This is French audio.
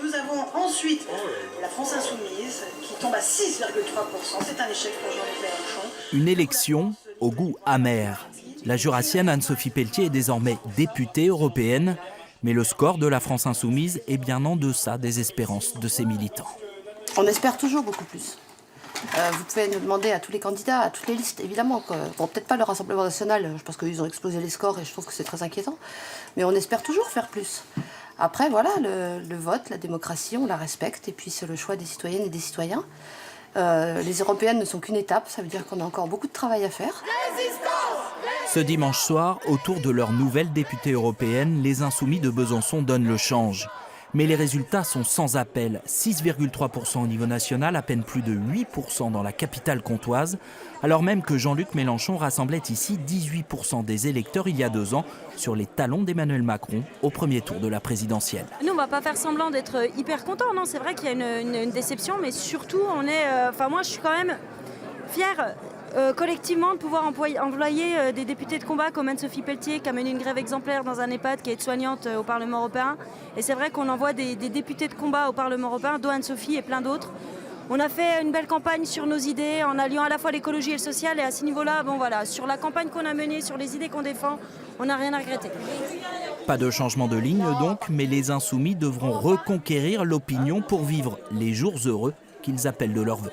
Nous avons ensuite la France Insoumise qui tombe à 6,3%. C'est un échec pour Jean-Luc Mélenchon. Une élection au goût amer. La jurassienne Anne-Sophie Pelletier est désormais députée européenne, mais le score de la France Insoumise est bien en deçà des espérances de ses militants. On espère toujours beaucoup plus. Vous pouvez nous demander à tous les candidats, à toutes les listes, évidemment. Bon, peut-être pas le Rassemblement national, je pense qu'ils ont explosé les scores et je trouve que c'est très inquiétant. Mais on espère toujours faire plus. Après, voilà, le vote, la démocratie, on la respecte. Et puis c'est le choix des citoyennes et des citoyens. Les européennes ne sont qu'une étape, ça veut dire qu'on a encore beaucoup de travail à faire. Ce dimanche soir, autour de leur nouvelle députée européenne, les Insoumis de Besançon donnent le change. Mais les résultats sont sans appel. 6,3% au niveau national, à peine plus de 8% dans la capitale comtoise, alors même que Jean-Luc Mélenchon rassemblait ici 18% des électeurs il y a 2 ans sur les talons d'Emmanuel Macron au premier tour de la présidentielle. Nous, on ne va pas faire semblant d'être hyper contents, non, c'est vrai qu'il y a une déception, mais surtout, moi je suis quand même fière collectivement de pouvoir employer des députés de combat comme Anne-Sophie Pelletier qui a mené une grève exemplaire dans un EHPAD, qui est aide-soignante au Parlement européen. Et c'est vrai qu'on envoie des députés de combat au Parlement européen, dont Anne-Sophie et plein d'autres. On a fait une belle campagne sur nos idées en alliant à la fois l'écologie et le social. Et à ce niveau-là, bon voilà, sur la campagne qu'on a menée, sur les idées qu'on défend, on n'a rien à regretter. Pas de changement de ligne donc, mais les Insoumis devront reconquérir l'opinion pour vivre les jours heureux qu'ils appellent de leur vœu.